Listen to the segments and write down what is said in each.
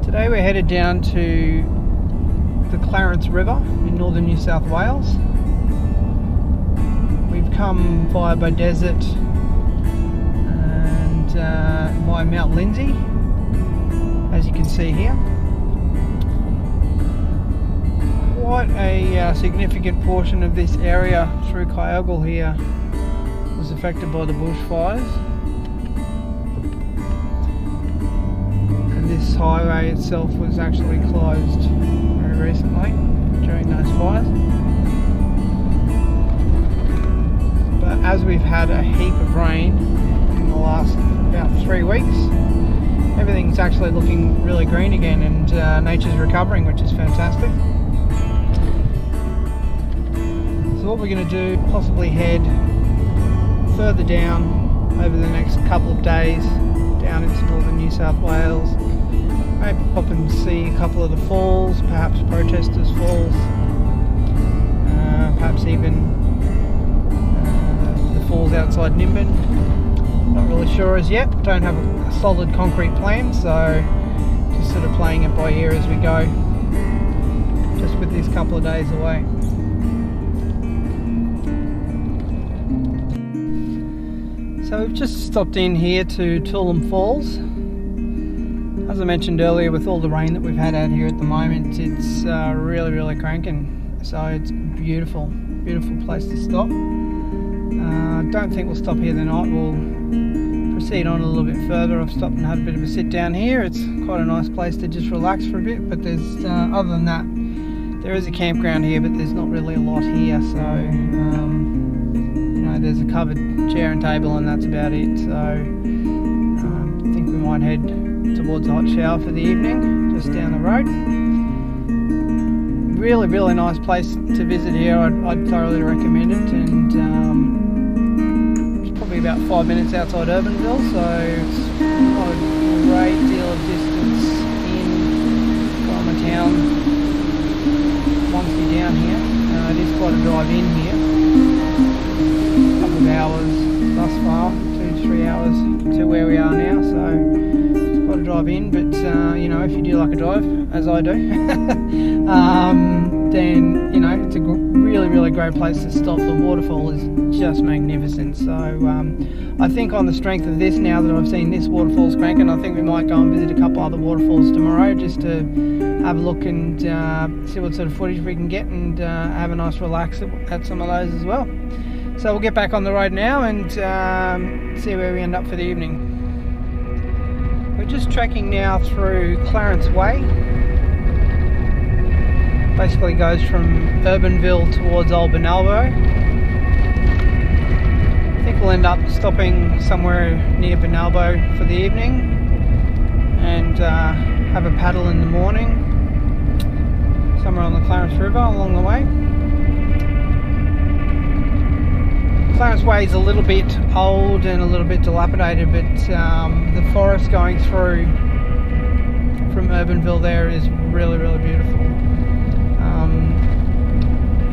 Today we're headed down to the Clarence River in northern New South Wales. We've come via Beaudesert and via Mount Lindsay, as you can see here. Quite a significant portion of this area through Kyogle here was affected by the bushfires. And this highway itself was actually closed very recently during those fires. But as we've had a heap of rain in the last about 3 weeks, everything's actually looking really green again, and nature's recovering, which is fantastic. So what we're going to do, possibly head further down over the next couple of days down into northern New South Wales. Maybe pop and see a couple of the falls, perhaps Protesters Falls, perhaps even the falls outside Nimbin. Not really sure as yet, don't have a solid concrete plan, so just sort of playing it by ear as we go, just with this couple of days away. So we've just stopped in here to Tooloom Falls. As I mentioned earlier, with all the rain that we've had out here at the moment, it's really cranking. So it's beautiful place to stop. Don't think we'll stop here the night. We'll proceed on a little bit further. I've stopped and had a bit of a sit down here. It's quite a nice place to just relax for a bit, but there's other than that, there is a campground here, but there's not really a lot here. So there's a covered chair and table, and that's about it. So I think we might head towards a hot shower for the evening, just down the road. Really nice place to visit here. I'd thoroughly recommend it, and it's probably about 5 minutes outside Urbanville, so it's not a great deal of distance in from a town once you're down here. It is quite a drive in here. Hours thus far, 2 to 3 hours to where we are now, so it's quite a drive in, but if you do like a drive, as I do, then it's a really great place to stop. The waterfall is just magnificent, so I think on the strength of this, now that I've seen this waterfall's cranking, I think we might go and visit a couple other waterfalls tomorrow, just to have a look and see what sort of footage we can get, and have a nice relax at some of those as well. So we'll get back on the road now and see where we end up for the evening. We're just trekking now through Clarence Way. Basically goes from Urbanville towards Old Bonalbo. I think we'll end up stopping somewhere near Bonalbo for the evening and have a paddle in the morning somewhere on the Clarence River along the way. Clarence Way is a little bit old and a little bit dilapidated, but the forest going through from Urbanville there is really beautiful.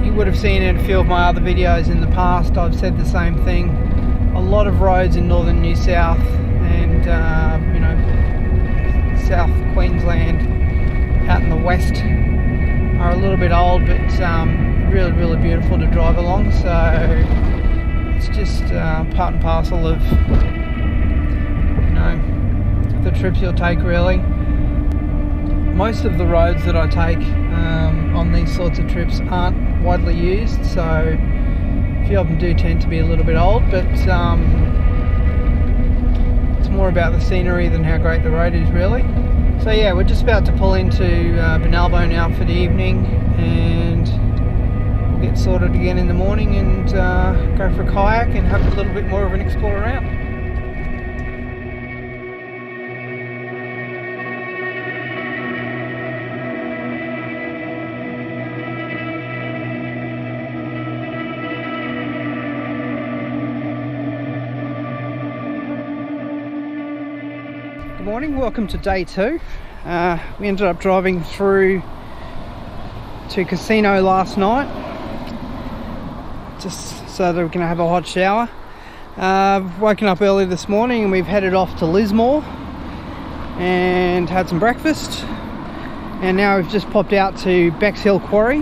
You would have seen in a few of my other videos in the past, I've said the same thing. A lot of roads in northern New South and South Queensland out in the west are a little bit old, but really beautiful to drive along. So it's just part and parcel of the trips you'll take, really. Most of the roads that I take on these sorts of trips aren't widely used, so a few of them do tend to be a little bit old, but it's more about the scenery than how great the road is, really. So yeah, we're just about to pull into Bonalbo now for the evening, and we'll get sorted again in the morning and go for a kayak and have a little bit more of an explore around. Good morning, welcome to day 2. We ended up driving through to Casino last night just so that we can have a hot shower. Woken up early this morning and we've headed off to Lismore and had some breakfast. And now we've just popped out to Bexhill Quarry.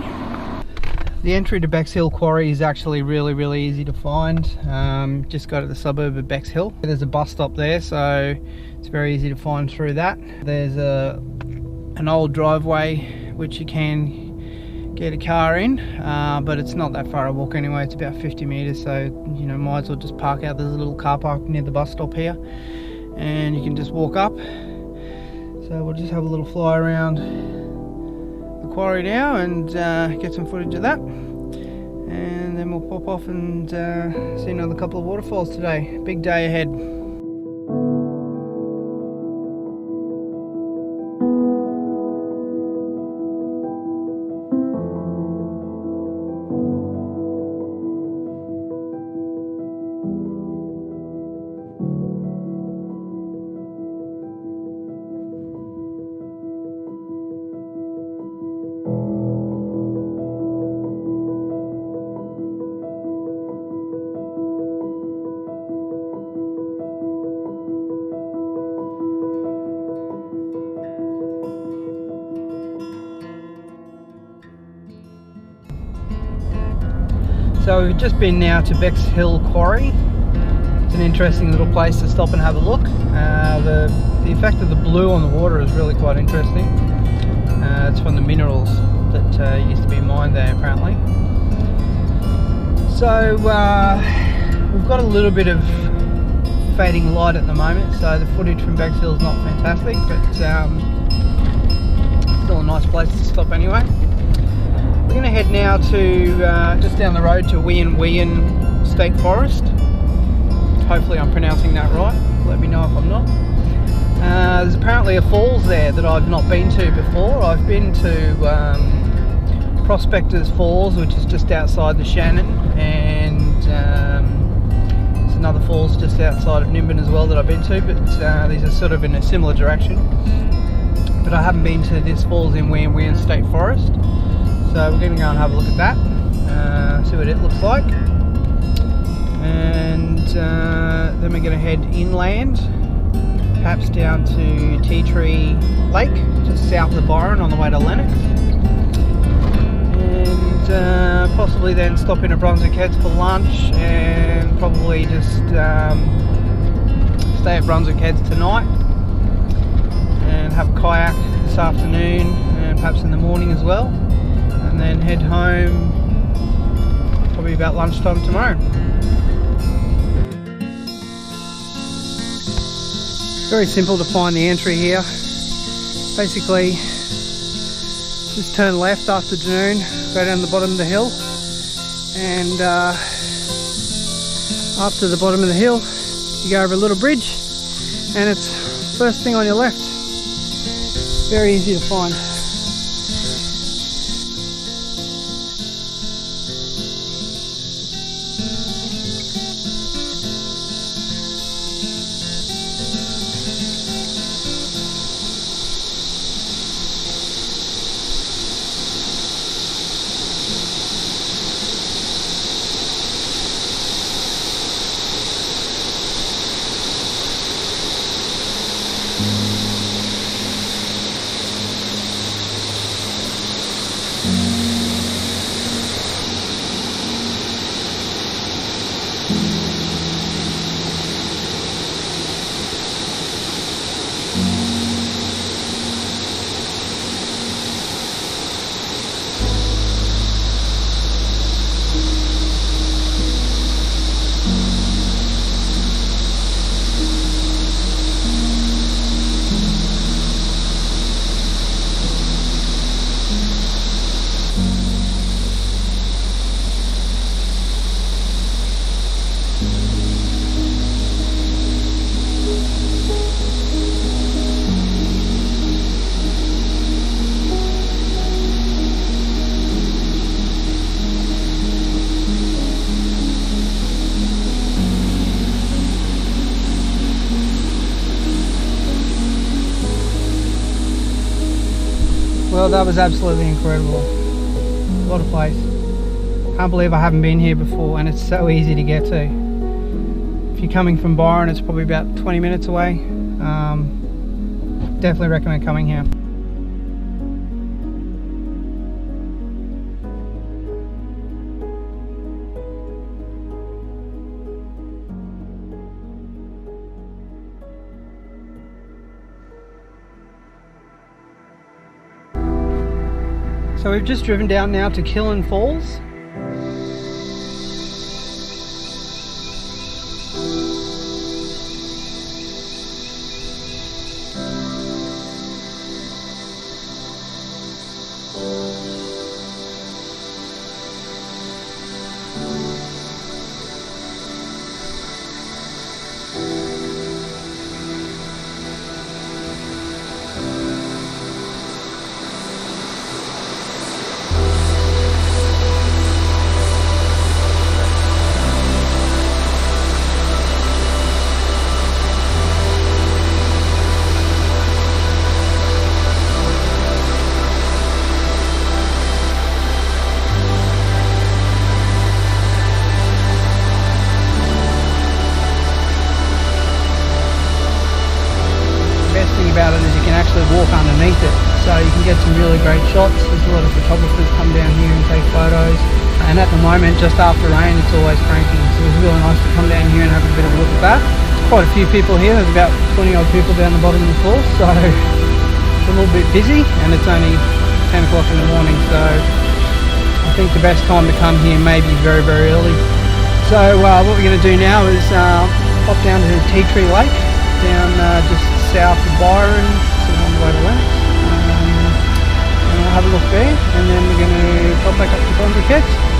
The entry to Bexhill Quarry is actually really easy to find. Just go to the suburb of Bexhill. There's a bus stop there, so it's very easy to find through that. There's an old driveway which you can get a car in, but it's not that far a walk anyway. It's about 50 metres, so you know, might as well just park out. There's a little car park near the bus stop here, and you can just walk up. So we'll just have a little fly around the quarry now and get some footage of that, and then we'll pop off and see another couple of waterfalls today. Big day ahead. So we've just been now to Bexhill Quarry. It's an interesting little place to stop and have a look. The effect of the blue on the water is really quite interesting. It's from the minerals that used to be mined there apparently. So we've got a little bit of fading light at the moment, so the footage from Bexhill is not fantastic, but still a nice place to stop anyway. We're going to head now to just down the road to Whian Whian State Forest. Hopefully I'm pronouncing that right. Let me know if I'm not. There's apparently a falls there that I've not been to before. I've been to Prospectors Falls, which is just outside the Shannon, and there's another falls just outside of Nimbin as well that I've been to, but these are sort of in a similar direction. But I haven't been to this falls in Whian Whian State Forest. So we're going to go and have a look at that, see what it looks like, and then we're going to head inland, perhaps down to Ti-Tree Lake, just south of Byron on the way to Lennox, and possibly then stop in at Brunswick Heads for lunch, and probably just stay at Brunswick Heads tonight, and have a kayak this afternoon, and perhaps in the morning as well. And then head home probably about lunchtime tomorrow. Very simple to find the entry here. Basically, just turn left after June, go down the bottom of the hill, and after the bottom of the hill you go over a little bridge, and it's first thing on your left. Very easy to find. Well, that was absolutely incredible. What a place. Can't believe I haven't been here before, and it's so easy to get to. If you're coming from Byron, it's probably about 20 minutes away. Definitely recommend coming here. So we've just driven down now to Killen Falls. About it is you can actually walk underneath it, so you can get some really great shots. There's a lot of photographers come down here and take photos, and at the moment just after rain it's always cranking, so it's really nice to come down here and have a bit of a look at that. Quite a few people here, there's about 20 odd people down the bottom of the falls, so it's a little bit busy and it's only 10 o'clock in the morning, so I think the best time to come here may be very early. So what we're going to do now is pop down to Ti-Tree Lake, down just south of Byron, sort of on the way to Lennox, and I'll have a look there, and then we're going to pop back up to Bonalbo.